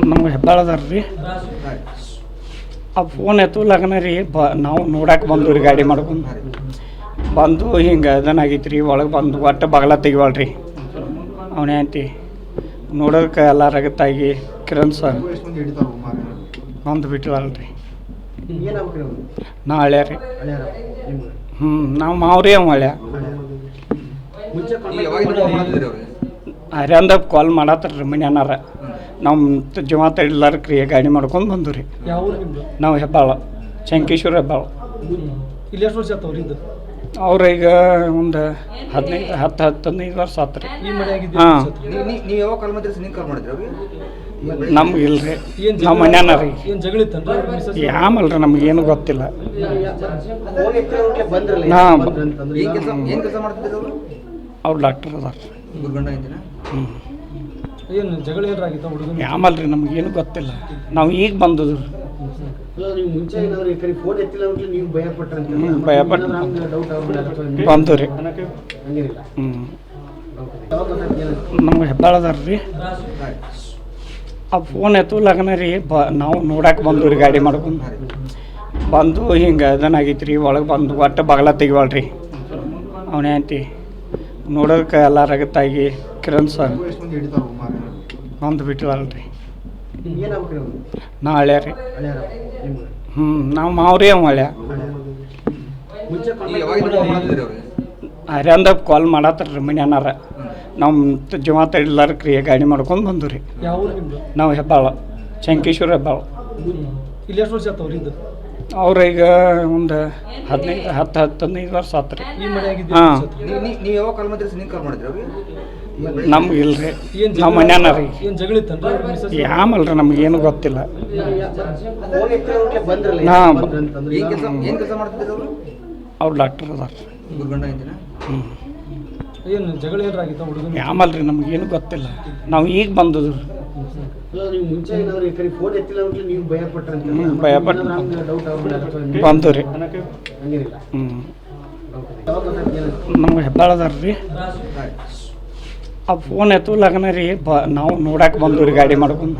ನಮ್ಗೆ ಹೆಬ್ಬಾಳದಾರ ರೀ ಆ ಫೋನ್ ಎತ್ತಲಾಗನ ರೀ ನಾವು ನೋಡಕ್ಕೆ ಬಂದು ರೀ ಗಾಡಿ ಮಾಡ್ಕೊಂಡು ಬಂದು ಹಿಂಗೆ ಅದನ್ನಾಗೈತೆ ರೀ ಒಳಗೆ ಬಂದು ಒಟ್ಟು ಬಗಲ ತೆಗಿವಲ್ರಿ ಅವನೇ ಅಂತಿ ನೋಡೋಕೆ ಎಲ್ಲ ರಗತ್ತಾಗಿ ಕಿರಣ್ ಸರ್ ಬಂದು ಬಿಟ್ಟಿವಲ್ರಿ ನಾ ಹಳ್ಯ ರೀ ನಾವು ಮಾವ್ರಿ ಅವ ಹಳ್ಯ ಹರ್ಯಾಂದ ಕಾಲ್ ಮಾಡತ್ತಾರ ಮನ್ಯಾನಾರ ನಮ್ಮ ಜೀವ ತಡಿಲಾರಕ್ಕೆ ರೀ ಗಾಡಿ ಮಾಡ್ಕೊಂಡು ಬಂದು ರೀ ನಾವು ಹೆಬ್ಬಾಳ ಶಂಕೇಶ್ವರ ಹೆಬ್ಬಾಳ ಇಲ್ಲಿ ಎಷ್ಟು ವರ್ಷ ಆತವ್ರಿ ಇದು ಅವ್ರು ಈಗ ಒಂದು 15 ವರ್ಷ ಆತು ರೀ. ಹಾಂ ನೀವು ಯಾವಾಗ ಕಾಲ್ ಮಾಡಿದ್ರಿ ನೀವು ಕಾಲ್ ಮಾಡಿದ್ರಿ ಅವ್ರಿಗೆ ನಮ್ಗೆ ಇಲ್ರಿ ನಮ್ಮ ಮನ್ಯಾನ ರೀ ಏನು ಜಗಳಿತ್ತನ್ರಿ ಯಾಮಲ್ರಿ ನಮಗೇನು ಗೊತ್ತಿಲ್ಲ ಏನು ಕೆಲಸ ಮಾಡ್ತಿದ್ರು ಅವರು ಅವ್ರು ಡಾಕ್ಟರ್ ಅದಾರ ಗುರ್ಗಂಡ ಐತಿನ ಏನು ಜಗಳ ಏನಾಗಿತ್ತ ಹುಡುಗನ ಯಾಮಲ್ರಿ ನಮಗೇನು ಗೊತ್ತಿಲ್ಲ ನಾವು ಈಗ ಬಂದದ್ದು ನೀವು ಮುಂಚೆ ಏನಾದ್ರು ಈ ಕಡೆ ಫೋನ್ ಎತ್ತಿಲ್ಲ ಅಂದ್ರೆ ನೀವು ಭಯಪಟ್ರಂತ ಭಯಪಟ್ಟು ಡೌಟ್ ಬಂದು ರೀ ಹಂಗಿರಲಿಲ್ಲ ನಮ್ಗೆ ಹೆಬ್ಬಾಳದಾರ ರೀ ಆ ಫೋನ್ ಎತ್ತಲಾಗನ ರೀ ನಾವು ನೋಡಕ್ಕೆ ಬಂದು ರೀ ಗಾಡಿ ಮಾಡ್ಕೊಂಡು ಬಂದು ಹಿಂಗೆ ಅದನ್ನಾಗೈತೆ ರೀ ಒಳಗೆ ಬಂದು ಒಟ್ಟು ಬಗಲ ತೆಗಿವಲ್ರಿ ಅವನೇ ಅಂತಿ ನೋಡೋಕೆ ಎಲ್ಲ ರಗತ್ತಾಗಿ ಕಿರಣ್ ಸರ್ ಬಂದು ಬಿಟ್ಟಿವಲ್ರಿ ನಾ ಹಳ್ಯ ರೀ ನಾವು ಮಾವ್ರಿ ಅವ ಹಳ್ಯ ಹರ್ಯಾಂದ ಕಾಲ್ ಮಾಡತ್ತಾರ ರೀ ಮನ್ಯಾನಾರ ನಮ್ಮ ಜೀವ ತಡಿಲಾರಕ್ಕೆ ರೀ ಗಾಡಿ ಮಾಡ್ಕೊಂಡು ಬಂದು ರೀ ನಾವು ಹೆಬ್ಬಾಳ ಶಂಕೇಶ್ವರ ಹೆಬ್ಬಾಳ ಇಲ್ಲಿ ಎಷ್ಟು ವರ್ಷ ಆತವ್ರಿ ಇದು ಅವ್ರು ಈಗ ಒಂದು 15 ವರ್ಷ ಆತು ರೀ. ಹಾಂ ನೀವು ಯಾವಾಗ ಕಾಲ್ ಮಾಡಿದ್ರಿ ನೀವು ಕಾಲ್ ಮಾಡಿದ್ರಿ ಅವ್ರಿಗೆ ನಮ್ಗೆ ಇಲ್ರಿ ನಮ್ಮ ಮನ್ಯಾನ ರೀ ಏನು ಜಗಳಿತ್ತನ್ರಿ ಯಾಮಲ್ರಿ ನಮಗೇನು ಗೊತ್ತಿಲ್ಲ ಫೋನ್ ಎತ್ತಿಲ್ಲ ಬಂದ್ರಲ್ಲ ಹಾಂ ಏನು ಕೆಲಸ ಮಾಡ್ತಿದ್ರು ಅವರು ಅವ್ರು ಡಾಕ್ಟರ್ ಅದಾರ ಗುರ್ಗಂಡ ಐತಿನ ಏನು ಜಗಳ ಏನಾಗಿತ್ತ ಹುಡುಗನ ಯಾಮಲ್ರಿ ನಮಗೇನು ಗೊತ್ತಿಲ್ಲ ನಾವು ಈಗ ಬಂದದ್ದು ನೀವು ಮುಂಚೆ ಏನಾದ್ರು ಈ ಕಡೆ ಫೋನ್ ಎತ್ತಿಲ್ಲ ಅಂದ್ರೆ ನೀವು ಭಯಪಟ್ರಂತ ಭಯಪಟ್ಟು ಡೌಟ್ ಬಂದು ರೀ ಹಂಗಿರಲಿಲ್ಲ ನಮ್ಗೆ ಹೆಬ್ಬಾಳದಾರ ರೀ ಆ ಫೋನ್ ಎತ್ತಲಾಗನ ರೀ ನಾವು ನೋಡಕ್ಕೆ ಬಂದು ರೀ ಗಾಡಿ ಮಾಡ್ಕೊಂಡು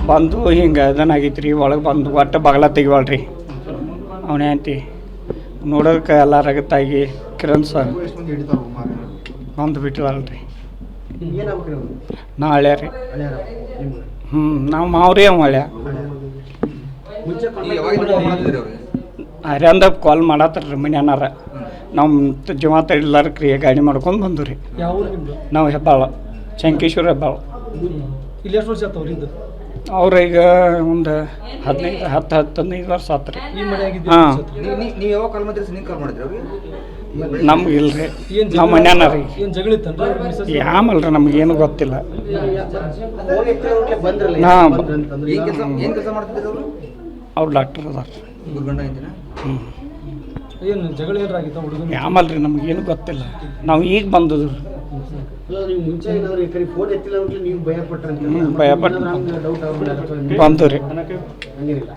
ಬಂದು ಹಿಂಗೆ ಅದನ್ನಾಗೈತೆ ರೀ ಒಳಗೆ ಬಂದು ಒಟ್ಟು ಬಗಲ ತೆಗಿವಲ್ರಿ ಅವನೇ ಅಂತಿ ನೋಡೋಕೆ ಎಲ್ಲ ರಗತ್ತಾಗಿ ಕಿರಣ್ ಸರ್ ಬಂದು ಬಿಟ್ಟಿವಲ್ರಿ ನಾ ಹಳ್ಯ ರೀ ನಾವು ಮಾವ್ರಿ ಅವ ಹಳ್ಯ ಯಾವಾಗ ಮಾಡಿದ್ರಿ ಅವ್ರಿಗೆ ಹರ್ಯಾಂದ ಕಾಲ್ ಮಾಡತ್ತಾರ ರೀ ಮನ್ಯಾನಾರ ನಮ್ಮ ಜೀವ ತಡಿಲಾರಕ್ಕೆ ರೀ ಗಾಡಿ ಮಾಡ್ಕೊಂಡು ಬಂದು ರೀ ನಾವು ಹೆಬ್ಬಾಳ ಶಂಕೇಶ್ವರ ಹೆಬ್ಬಾಳ ಇಲ್ಲಿ ಎಷ್ಟು ವರ್ಷ ಆತವ್ರಿ ಇದು ಅವ್ರು ಈಗ ಒಂದು 15 ವರ್ಷ ಆತು ರೀ. ಹಾಂ ನೀವು ಯಾವಾಗ ಕಾಲ್ ಮಾಡಿದ್ರಿ ನೀವು ಕಾಲ್ ಮಾಡಿದ್ರಿ ಅವ್ರಿಗೆ ನಮ್ಗೆ ಇಲ್ರಿ ನಮ್ಮ ಮನ್ಯಾನ ರೀ ಏನು ಜಗಳಿತ್ತನ್ರಿ ಯಾಮಲ್ರಿ ನಮಗೇನು ಗೊತ್ತಿಲ್ಲ ಫೋನ್ ಎತ್ತಿಲ್ಲ ಬಂದ್ರಲ್ಲ ಹಾಂ ಏನು ಕೆಲಸ ಮಾಡ್ತಿದ್ರು ಅವರು ಅವ್ರು ಡಾಕ್ಟರ್ ಅದಾರ ಗುರ್ಗಂಡ ಐತಿನ ಏನು ಜಗಳ ಏನಾಗಿತ್ತ ಹುಡುಗನ ಯಾಮಲ್ರಿ ನಮಗೇನು ಗೊತ್ತಿಲ್ಲ ನಾವು ಈಗ ಬಂದದ್ದು ನೀವು ಮುಂಚೆ ಏನಾದ್ರು ಈ ಕಡೆ ಫೋನ್ ಎತ್ತಿಲ್ಲ ಅಂದ್ರೆ ನೀವು ಭಯಪಟ್ರಂತ ಭಯಪಟ್ಟು ಡೌಟ್ ಬಂದು ರೀ ಹಂಗಿರಲಿಲ್ಲ